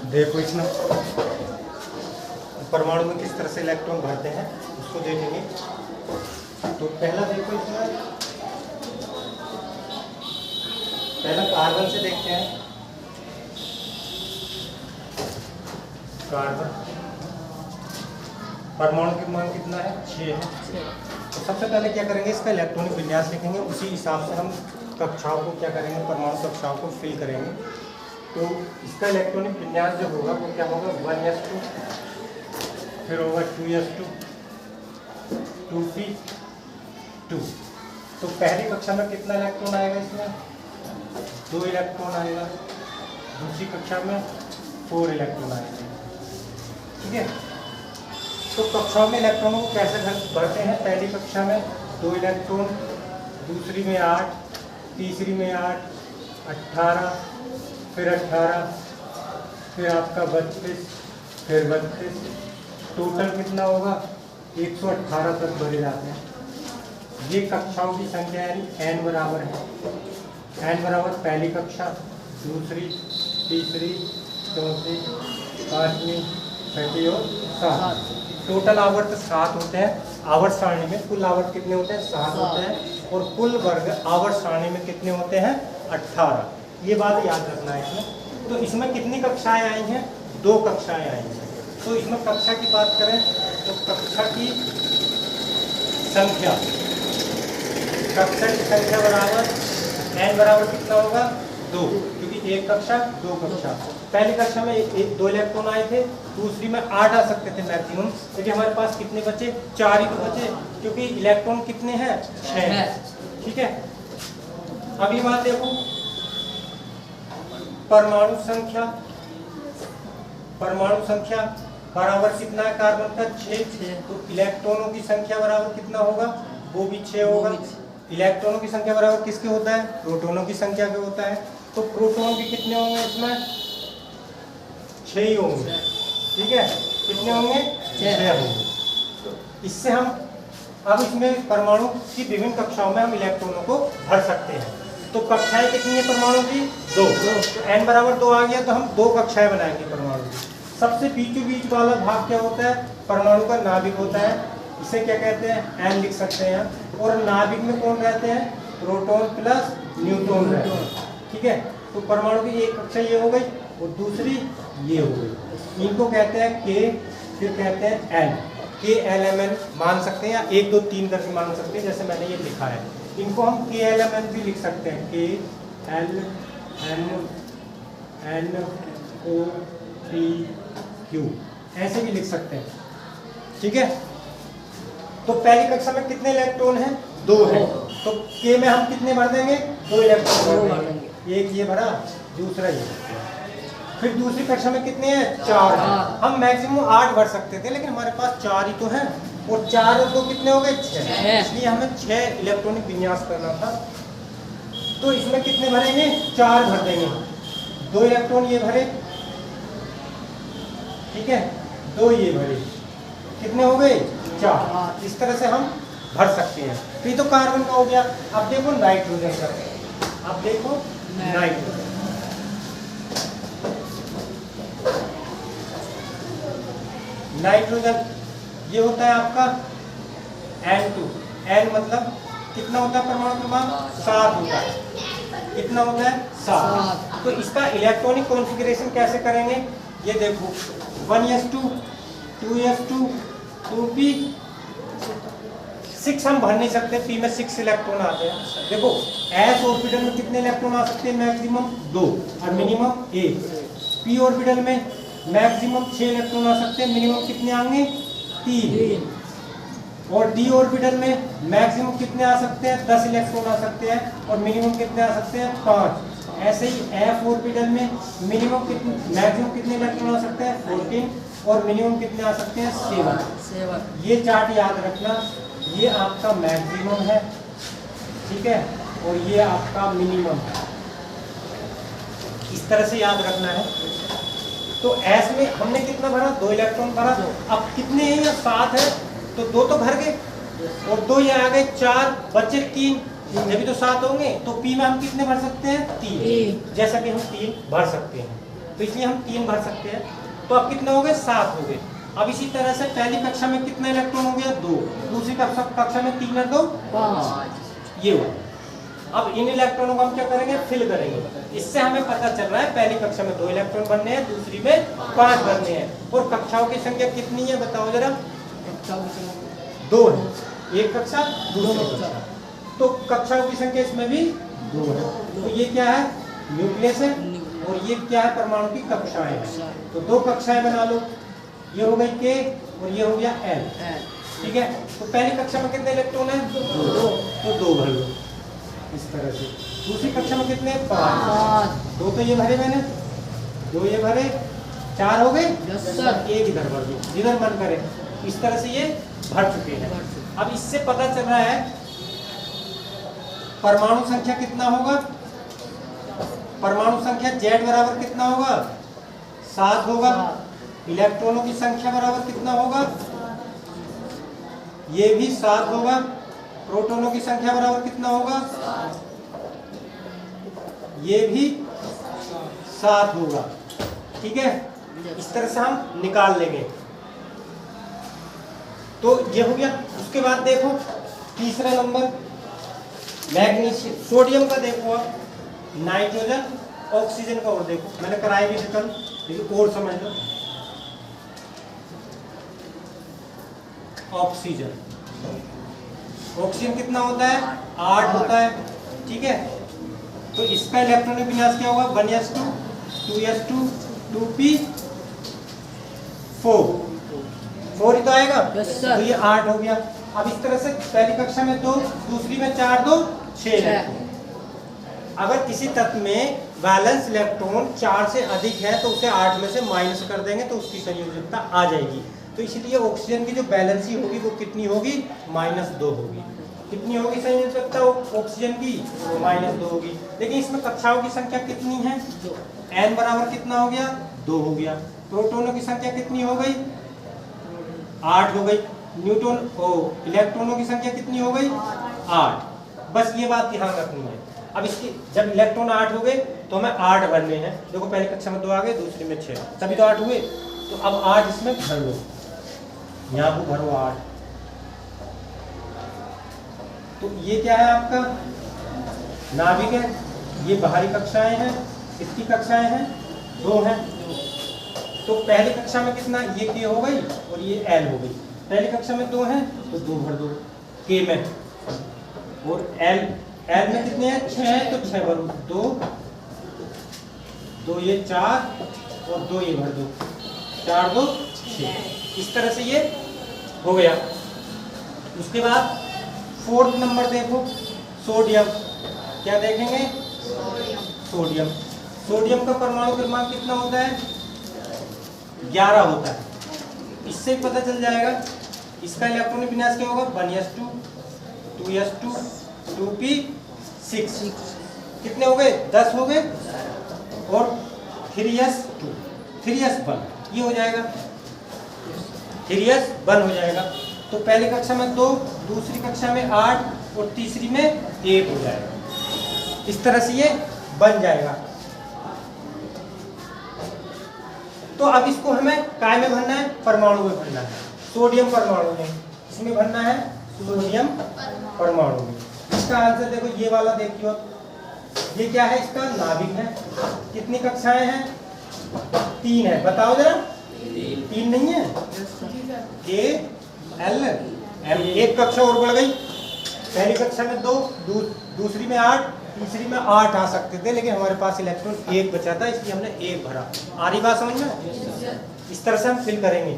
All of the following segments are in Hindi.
देखो इसमें परमाणु में किस तरह से इलेक्ट्रॉन भरते हैं उसको देखेंगे। तो पहला देखो इसमें, पहला कार्बन से देखते हैं। कार्बन परमाणु की मान कितना है, 6 है। तो सबसे पहले क्या करेंगे, इसका इलेक्ट्रॉनिक विन्यास लिखेंगे, उसी हिसाब से हम कक्षाओं को क्या करेंगे, परमाणु कक्षाओं को फिल करेंगे। तो इसका इलेक्ट्रॉनिक विन्यास जो होगा वो क्या होगा, 1s2, फिर होगा 2s2, 2p2। तो पहली कक्षा में कितना इलेक्ट्रॉन आएगा, इसमें 2 इलेक्ट्रॉन आएगा, दूसरी कक्षा में 4 इलेक्ट्रॉन आएंगे। ठीक है। तो कक्षाओं में इलेक्ट्रॉनों को कैसे भरते हैं, पहली कक्षा में 2 इलेक्ट्रॉन, दूसरी में 8, तीसरी में 8, 18, फिर 18, फिर आपका 32, फिर 32, टोटल कितना होगा, 118 तक भरे जाते हैं। ये कक्षाओं की संख्या यानी n बराबर है। n बराबर पहली कक्षा, दूसरी, तीसरी, चौथी, पांचवी, छठी और 7। टोटल आवर्त 7 होते हैं। आवर्त सारणी में कुल आवर्त कितने होते हैं, 7 होते हैं। और कुल वर्ग आवर्त सारणी में कितने होते हैं, 18। ये बात याद रखना है इसमें। तो इसमें कितनी कक्षाएं आई हैं, 2 कक्षाएं आई हैं। तो इसमें कक्षा की बात करें तो कक्षा की संख्या, कक्षा की संख्या बराबर n बराबर कितना होगा, 2, क्योंकि 1 कक्षा 2 कक्षा। पहली कक्षा में 2 इलेक्ट्रॉन आए थे, दूसरी में 8 आ सकते थे मैक्सिमम, लेकिन हमारे पास कितने बचे, 4 ही तो बचे, क्योंकि इलेक्ट्रॉन कितने हैं, 6। ठीक है। अगली बात देखो, परमाणु संख्या, परमाणु संख्या बराबर कितना है कार्बन का, 6। तो इलेक्ट्रॉनों की संख्या बराबर कितना होगा, वो भी 6 होगा। इलेक्ट्रॉनों की संख्या बराबर किसके होता है, प्रोटॉनों की संख्या के होता है। तो प्रोटॉन भी कितने होंगे, इसमें 6 ही होंगे। ठीक है, कितने होंगे, 6 होंगे। तो इससे हम अब इसमें परमाणु की विभिन्न कक्षाओं में हम इलेक्ट्रॉनों को भर सकते हैं। तो कक्षाएं कितनी है परमाणु की, 2। तो n बराबर 2 आ गया, तो हम 2 कक्षाएं बनाएंगे परमाणु की। सबसे बीचों बीच वाला भाग क्या होता है, परमाणु का नाभिक होता है, इसे क्या कहते हैं, n लिख सकते हैं। और नाभिक में कौन रहते हैं, प्रोटॉन प्लस न्यूट्रॉन रहते हैं। ठीक है। तो परमाणु की एक कक्षा ये हो गई और दूसरी ये हो गई। इनको कहते हैं k, फिर कहते हैं n। k l m n मान सकते हैं या 1 2 3 करके मान सकते हैं, जैसे मैंने ये लिखा है। इनको हम k l m n भी लिख सकते हैं, k l m n o p q, ऐसे भी लिख सकते हैं। ठीक है। तो पहली कक्षा में कितने इलेक्ट्रॉन हैं, 2 हैं। तो k में हम कितने भर देंगे, 2 इलेक्ट्रॉन भर देंगे। एक ये भरा, दूसरा ये। फिर दूसरी कक्षा में कितने हैं, 4 हैं। हम मैक्सिमम 8 भर सकते थे, लेकिन हमारे पास 4 ही तो हैं। और 4 और 2 कितने हो गए, 6। इसलिए हमें 6 इलेक्ट्रॉनिक विन्यास करना था। तो इसमें कितने भरेंगे, 4 भर देंगे। 2 इलेक्ट्रॉन ये भरे, ठीक है, 2 ये भरे, कितने हो गए, 4। इस तरह से हम भर सकते हैं। तो ये तो कार्बन का हो गया। अब देखो नाइट्रोजन का, अब देखो नाइट्रोजन। नाइट्रोजन ये होता है आपका N2। N मतलब कितना होता है, परमाणु क्रमांक 7 होता है। कितना होता है, 7। तो इसका इलेक्ट्रॉनिक कॉन्फ़िगरेशन कैसे करेंगे, ये देखो 1s2, 2s2, 2p6 हम भर नहीं सकते, p में 6 इलेक्ट्रॉन आते हैं। देखो s ऑर्बिटल में कितने इलेक्ट्रॉन आ सकते हैं, मैक्सिमम 2 और मिनिमम 1। p ऑर्बिटल में मैक्सिमम 6 इलेक्ट्रॉन आ सकते हैं, मिनिमम कितने आएंगे, 3। और d ऑर्बिटल में मैक्सिमम कितने आ सकते हैं, 10 इलेक्ट्रॉन आ सकते हैं, और मिनिमम कितने आ सकते हैं, 5। ऐसे ही f ऑर्बिटल में मिनिमम कितने, मैक्सिमम कितने इलेक्ट्रॉन आ सकते हैं, 14, और मिनिमम कितने आ सकते हैं, 7। ये चार्ट याद रखना, ये आपका मैक्सिमम है, ठीक है, और ये आपका मिनिमम है। इस तरह से याद रखना है। तो S में हमने कितना भरा, 2 इलेक्ट्रॉन भरा। अब कितने हैं, या 7 है, तो 2 तो भर गए, और 2 ये आ गए, 4 बचे 3, ये भी तो 7 होंगे। तो P में हम कितने भर सकते हैं, 3, जैसा कि हम 3 भर सकते हैं। तो इसलिए हम 3 भर सकते हैं। तो अब कितने हो गए? 7 हो गए। अब इसी तरह से पहली कक्षा में कितने इलेक्ट्रॉन हो गया? 2। दूसरी कक्षा में 3 और 2 5 ये हुआ। अब इन इलेक्ट्रॉनों को हम क्या करेंगे? फिल करेंगे। इससे हमें पता चल रहा है पहली कक्षा में 2 इलेक्ट्रॉन बनने हैं, दूसरी में 5 बनने हैं। और कक्षाओं की संख्या कितनी है बताओ जरा? 2 है। एक कक्षा दूसरी कक्षा, तो कक्षाओं की संख्या इसमें भी 2 है। तो ये क्या है? न्यूक्लियस है। और ये क्या है? परमाणु की कक्षाएं हैं। तो 2 कक्षाएं बना लो। ये हो गई K और ये हो गया L। ठीक है। तो पहली कक्षा में कितने इलेक्ट्रॉन है? 2। तो 2 भर लो इस तरह से। दूसरी कक्षा में कितने? 5। 2 तो ये भरे मैंने, 2 ये भरे, 4 हो गए। एक इधर भर दो, जिधर मन करे। इस तरह से ये भर चुके हैं। अब इससे पता चल रहा है परमाणु संख्या कितना होगा? परमाणु संख्या Z बराबर कितना होगा? 7 होगा। इलेक्ट्रॉनों की संख्या बराबर कितना होगा? ये भी 7 होगा। प्रोटॉनों की संख्या बराबर कितना होगा? ये भी 7 होगा। ठीक है। इस तरह से हम निकाल लेंगे। तो ये हो गया। उसके बाद देखो तीसरा नंबर मैग्नीशियम, सोडियम का देखो। अब नाइट्रोजन, ऑक्सीजन का और देखो, मैंने कराई भी कल, लेकिन और समझ लो। ऑक्सीजन, ऑक्सीजन कितना होता है? 8 होता है। ठीक है। तो इसका इलेक्ट्रॉनिक विन्यास क्या होगा? 1s2 2s2 2p4 4 ही तो आएगा। तो ये 8 हो गया। अब इस तरह से पहली कक्षा में 2, दूसरी में 4 2 6। अगर किसी तत्व में वैलेंस इलेक्ट्रॉन 4 से अधिक है तो उसे 8 में से माइनस कर देंगे तो उसकी संयोजकता आ जाएगी। तो इसलिए ऑक्सीजन की जो बैलेंसी होगी वो कितनी होगी? -2 होगी। कितनी होगी संयोजकता ऑक्सीजन की? -2 होगी। लेकिन इसमें कक्षाओं की संख्या कितनी है? n बराबर कितना हो गया? 2 हो गया। प्रोटॉनों की संख्या कितनी हो गई? 8 हो गई। इलेक्ट्रॉनों की संख्या कितनी हो गई? 8। बस ये बात ध्यान रखनी है। अब इसकी जब इलेक्ट्रॉन 8 हो गए तो हमें 8 भरने हैं। देखो पहली कक्षा में 2 आ गए, दूसरी में 6, तभी तो 8 हुए। तो अब 8 इसमें भर लो, यहाँ को भरो 8। तो ये क्या है आपका? नाभिक है। ये बाहरी कक्षाएं हैं, इसकी कक्षाएं हैं 2 हैं। तो पहली कक्षा में कितना? ये K हो गई और ये L हो गई। पहली कक्षा में 2 हैं तो 2 भर दो K में, और L में कितने हैं? 6 हैं तो 6 भरो। 2 ये 4 और 2 ये भर दो, 4 2 6। इस तरह से ये हो गया। उसके बाद 4th नंबर देखो, सोडियम। क्या देखेंगे? सोडियम। सोडियम का परमाणु क्रमांक कितना होता है? 11 होता है। इससे पता चल जाएगा इसका इलेक्ट्रॉनिक विन्यास क्या होगा? 1s2 2s2 2p6। कितने हो गए? 10 हो गए। और 3s2 3s1 ये हो जाएगा, 3s1 हो जाएगा। तो पहली कक्षा में 2, दूसरी कक्षा में 8 और तीसरी में 1 हो जाएगा। इस तरह से ये बन जाएगा। तो अब इसको हमें काय में भरना है? परमाणु में भरना है। सोडियम परमाणु में, इसमें भरना है सोडियम परमाणु में। इसका आंसर देखो, ये वाला देखियो। ये क्या है? इसका नाभिक है। कितनी कक्षाएं हैं? 3 है। बताओ जरा। 3 नहीं है? K L M, एक कक्षा और बढ़ गई। पहली कक्षा में 2, दूसरी में 8, तीसरी में 8 आ सकते थे, लेकिन हमारे पास इलेक्ट्रॉन 1 बचा था, इसलिए हमने 1 भरा। आ रही बात समझ में? इस तरह से हम फिल करेंगे।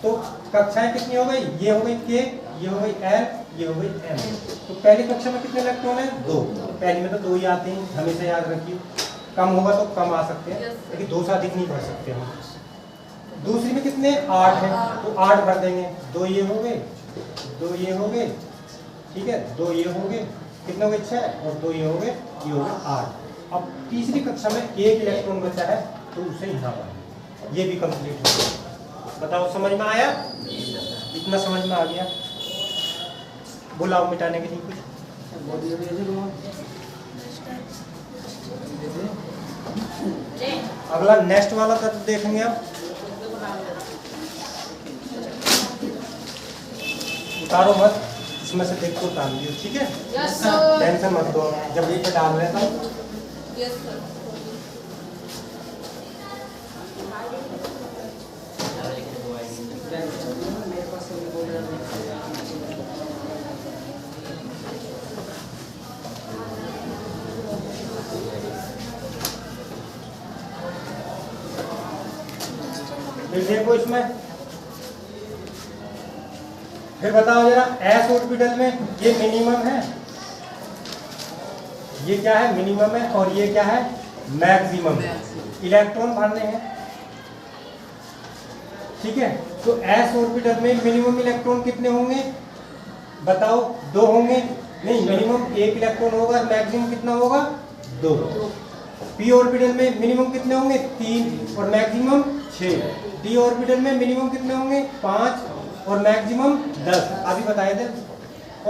तो कक्षाएं कितनी हो गई? ये हो गई K, ये हो गई L, ये हो गई M। तो पहली कक्षा में कितने इलेक्ट्रॉन है? 2। पहली में तो 2 ही आते हैं, हमेशा याद रखिए। कम होगा तो कम आ सकते हैं, लेकिन 2 से अधिक नहीं भर सकते हम। दूसरी में कितने? 8 है, तो 8 भर देंगे। 2 ये हो गए, 2 ये हो गए, ठीक है, 2 ये हो गए, कितने हो गए? 6, और 2 ये हो गए, ये हो गए 8। अब तीसरी कक्षा में 1 इलेक्ट्रॉन बचा है, तो उसे यहाँ पर ये भी कंप्लीट हो गया। बताओ समझ में आया? इतना समझ में आ गया? बुलाओ मिटाने के लिए कुछ। अगला नेक्स्ट वाला तत्व देखेंगे अब। उतारो मत, इसमें से देख को उतार दियो, ठीक है? टेंशन मत दो, जब ये पे डाल रहे तो फिर देखो इसमें, फिर बताओ जरा, एस ऑर्बिटल में ये मिनिमम है, ये क्या है? मिनिमम है, और ये क्या है? मैक्सिमम है। इलेक्ट्रॉन भरने हैं, ठीक है? तो एस ऑर्बिटल में मिनिमम इलेक्ट्रॉन कितने होंगे बताओ? 2 होंगे? नहीं, मिनिमम 1 इलेक्ट्रॉन होगा, और मैक्सिमम कितना होगा? 2। पी ऑर्बिटल में मिनिमम कितने होंगे? 3 और मैक्सिमम 6। डी ऑर्बिटल में मिनिमम कितने होंगे? 5 और मैक्सिमम 10, अभी बताए थे।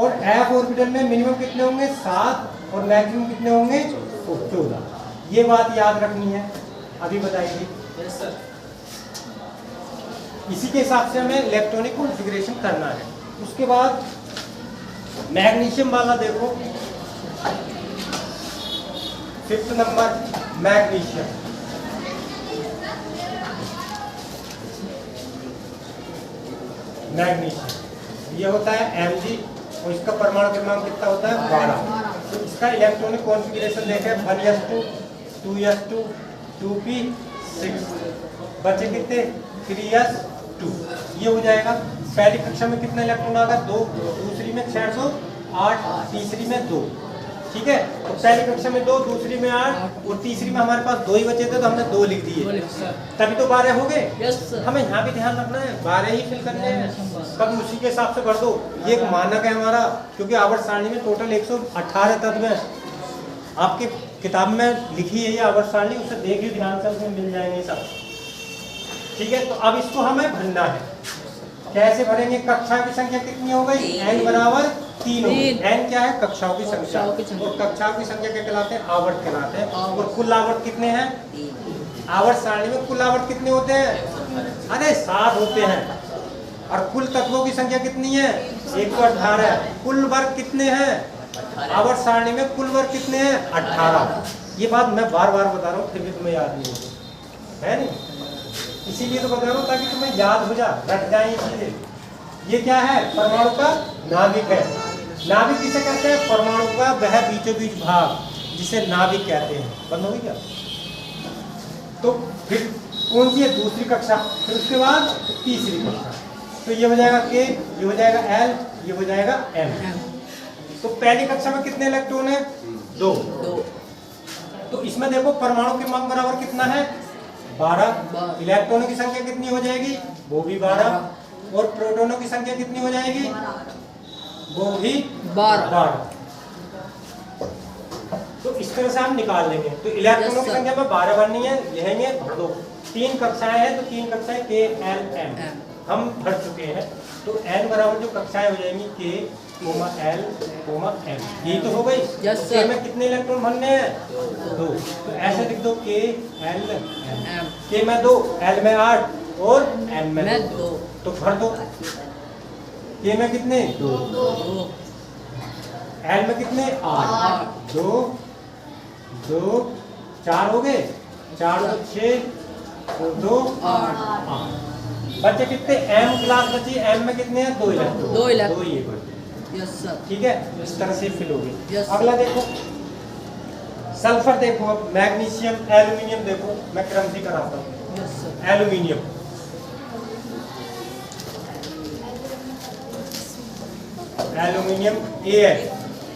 और एफ ऑर्बिटल में मिनिमम कितने होंगे? 7 और मैक्सिमम कितने होंगे? 14। ये बात याद रखनी है, अभी बताएंगे। इसी के हिसाब से हमें इलेक्ट्रॉनिक कॉन्फ़िगरेशन करना है। उसके बाद मैग्नीशियम वाला देखो, 5th नंबर मैग्नीशियम। मैग्नीशियम ये होता है Mg, और इसका परमाणु क्रमांक कितना होता है? 12। तो इसका इलेक्ट्रॉनिक कॉन्फ़िगरेशन देखें, 1s2 2s2 2p6, बचे कितने? 3s2। ये हो जाएगा। पहली कक्षा में कितना इलेक्ट्रॉन आ गया? 2, दूसरी में 608, तीसरी में 2, ठीक है? तो पहली कक्षा में 2, दूसरी में 8 और तीसरी में हमारे पास 2 ही बचे थे, तो हमने 2 लिख दिए, तभी तो 12 हो गए। हमें यहाँ भी ध्यान रखना है, 12 ही फिल करने हैं, कभी उसी के हिसाब से भर दो। ये एक मानक है हमारा, क्योंकि आवर्त सारणी में टोटल 118 तत्व हैं। आपके किताब में लिखी है ये आवर्त सारणी, उसे देखिए ध्यान से, उसमें मिल जाएंगे सब, ठीक है? तो अब इसको हमें भरना है। कैसे भरेंगे? कक्षा की संख्या कितनी हो गई? n बराबर 3 होगी। n क्या है? कक्षाओं की संख्या, और कक्षाओं की संख्या क्या कहलाते हैं? आवर्त कहलाते हैं। और कुल आवर्त कितने हैं? आवर्त सारणी में कुल आवर्त कितने होते हैं? अरे 7 होते हैं। और कुल तत्वों की संख्या कितनी है? 118। कुल वर्ग कितने हैं? आवर्त सारणी में कुल वर्ग कितने हैं? 18। ये बात मैं बार बार बता रहा हूँ, फिर भी तुम्हें याद नहीं होगी, है नहीं? इसीलिए तो बता रहा हूँ, ताकि तुम्हें याद हो जा, रट जाए ये चीजें। ये क्या है? परमाणु का नाभिक है। नाभिक किसे कहते हैं? परमाणु का वह बीचों बीच भाग, जिसे नाभिक कहते हैं। बंद होगी क्या? तो फिर कौन सी है? दूसरी कक्षा। फिर उसके बाद तीसरी कक्षा। तो ये हो जाएगा K, ये हो जाएगा L, ये हो जाएगा M। तो पहली कक्षा में कितने इलेक्ट्रॉन है? 2। तो इसमें देखो परमाणु क्रमांक बराबर कितना है? 12। इलेक्ट्रॉनों की संख्या कितनी हो जाएगी? वो भी 12। और प्रोटॉनों की संख्या कितनी हो जाएगी? वो भी 12। तो इस तरह से हम निकाल लेंगे। तो इलेक्ट्रॉनों की संख्या में 12 भरनी है, लिखेंगे, भर दो। 3 कक्षाएं हैं, तो 3 कक्षाएं K L M हम भर चुके हैं। तो n बराबर जो कक्षाएं हो जाएंगी K, L, M, यही तो हो गई। K में कितने इलेक्ट्रॉन भरने हैं? 2। तो ऐसे लिख दो K L M। K में 2, L में 8 और M में 2। तो भर दो। K में कितने? 2। L में कितने? 8। 2 2 4 हो गए, 4 2 6 और 2 8। बच्चे कितने? M क्लास बची। M में कितने हैं? 2 इलेक्ट्रॉन। 2 ये बचे। Yes sir. ठीक है, इस तरह से फिल होगी। Yes, अगला देखो सल्फर देखो, अब मैग्नीशियम, एल्यूमिनियम देखो, मैं क्रम से कराता हूँ। Yes sir. एल्यूमिनियम, एल्यूमिनियम ए है,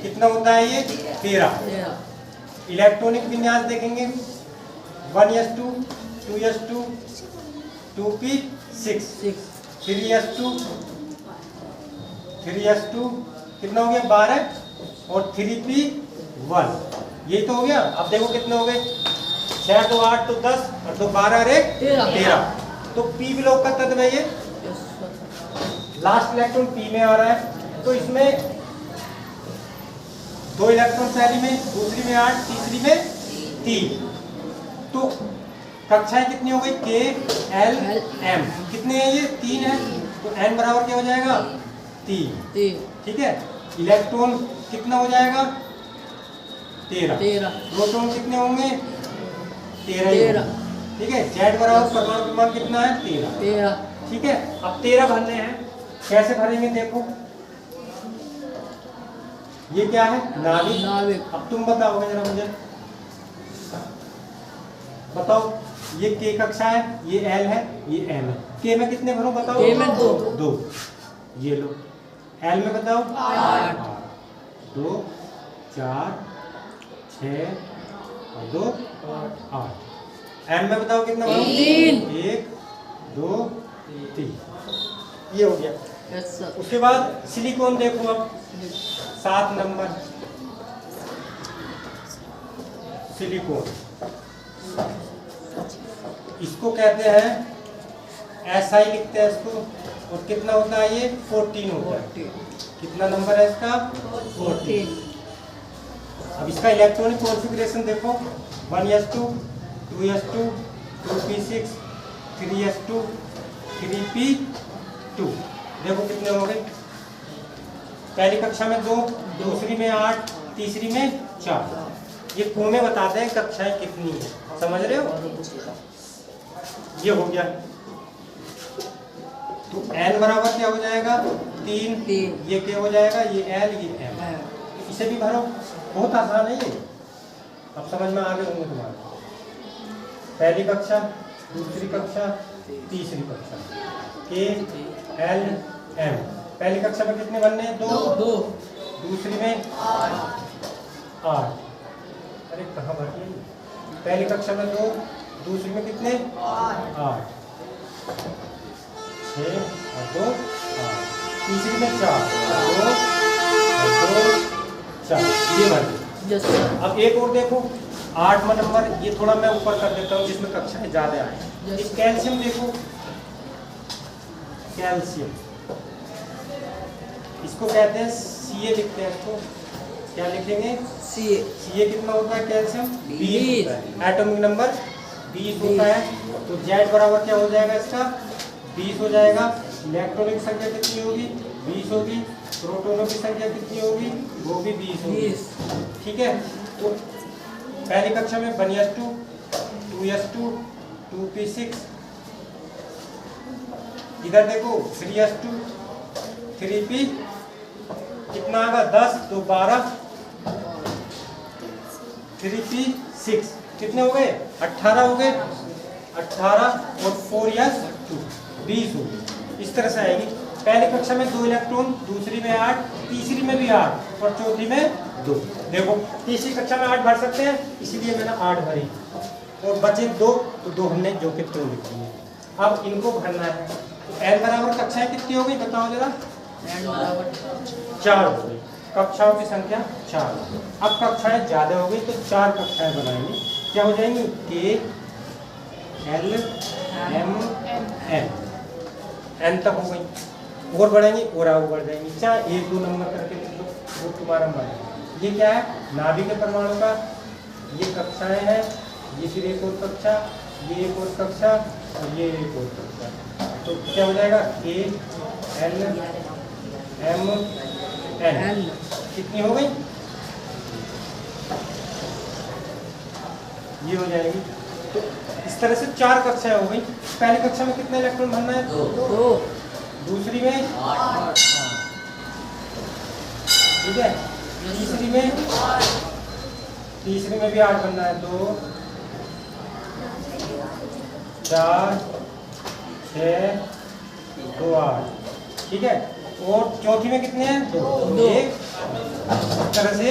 कितना होता है ये? 13। इलेक्ट्रॉनिक विन्यास देखेंगे 1s2 2s2 2p6 3s2 कितना हो गया? 12 और 3p1, यही तो हो गया। अब देखो कितने हो गए? 6 2 8 तो 10 और 2 12 और 1 13। तो p ब्लॉक का तत्व है ये। लास्ट इलेक्ट्रॉन p में आ रहा है, तो इसमें 2 इलेक्ट्रॉन पहली में, दूसरी में 8, तीसरी में 3। तो कक्षाएं कितनी हो गई? के एल एम। कितने हैं ये? 3 है, तो एन बराबर क्या हो जाएगा? 3। ठीक है। इलेक्ट्रॉन कितना हो जाएगा? 13। प्रोटॉन कितने होंगे? 13। ठीक है। जेड बराबर परमाणु क्रमांक कितना है? 13। ठीक है। अब 13 भरने हैं। कैसे भरेंगे देखो, ये क्या है? नाभिक। अब तुम बताओगे जरा मुझे, बताओ। ये के कक्षा है, ये एल है, ये एम है। के में कितने भरूं बताओ? के में 2। ये लो। एल में बताओ? 8। 2 4 6 और 2 8। एम में बताओ कितना भरूं? 3। 1 2 3। ये हो गया। उसके बाद सिलिकॉन देखो, अब 7 नंबर सिलिकॉन। इसको कहते हैं SI लिखते हैं इसको। और कितना होता है ये? 14 होता है। कितना नंबर है इसका? 14। अब इसका इलेक्ट्रॉनिक कॉन्फ़िगरेशन देखो, 1s2 2s2 2p6 3s2 3p2। देखो कितने हो गए? पहली कक्षा में 2, दूसरी में 8, तीसरी में 4। ये कोने बताते हैं कक्षाएं कितनी है, समझ रहे हो? ये हो गया। तो N बराबर क्या हो जाएगा? 3। ये क्या हो जाएगा? ये L, ये M। इसे भी भरो, बहुत आसान है ये। अब समझ में आ गए होंगे तुम्हारे। पहली कक्षा, दूसरी कक्षा, तीसरी कक्षा, K L M। पहली कक्षा में कितने बनने हैं? 2। दूसरी में 8। अरे कहाँ भर गई? पहली कक्षा में 2, दूसरी में कितने? 8। 6 और 2 8। तीसरी में 4 2 और 2 4। ये भर गई। अब एक और देखो, 8वां नंबर। ये थोड़ा मैं ऊपर कर देता हूँ जिसमें कक्षाएं ज्यादा आए। इस कैल्शियम देखो, कैल्शियम इसको कहते हैं Ca लिखते हैं इसको। क्या लिखेंगे? Ca कितना होता है? कैल्शियम 20 होता है। एटॉमिक नंबर 20 होता है। तो Z बराबर क्या हो जाएगा इसका? 20 हो जाएगा। इलेक्ट्रॉनिक संख्या कितनी होगी? 20 होगी। प्रोटॉनों की संख्या कितनी होगी? वो भी 20 होगी। ठीक है। तो पहली कक्षा में 1s2 2s2 2p6। इधर देखो 3s2 3p कितना आएगा? 10 तो 12 3p6 कितने हो गए? 18 हो गए। 18 और 4s2 20 हो गए। इस तरह से आएगी। पहली कक्षा में 2 इलेक्ट्रॉन, दूसरी में 8, तीसरी में भी 8 और चौथी में 2। देखो तीसरी कक्षा में 8 भर सकते हैं, इसीलिए मैंने 8 भरी। और बचे 2, तो 2 हमने जो कि 2 लिख दिए। अब इनको भरना है। तो N बराबर कक्षाएं कितनी हो गई बताओ जरा? N बराबर 4 हो गई। कक्षाओं की संख्या 4। अब कक्षाएं ज्यादा हो गई तो 4 कक्षाएं बनाएंगे। क्या हो जाएंगी? K L M N। N तक हो गई। और बढ़ेंगी और आगे बढ़ जाएंगी। चाहे 1-2 नंबर करके लिख लो, वो तुम्हारा मन है। ये क्या है? नाभिक के परमाणु का। ये कक्षाएं हैं। ये फिर एक और कक्षा, ये एक और कक्षा और ये एक और कक्षा। तो क्या हो जाएगा? K L M N। कितनी हो गई? ये हो जाएगी। तो इस तरह से 4 कक्षाएं हो गई। पहली कक्षा में कितने इलेक्ट्रॉन भरना है? 2। दूसरी में 8। ठीक है। तीसरी में भी 8 भरना है। 2 4 6 2 8। ठीक है। और चौथी में कितने हैं? 2। 1 तरह से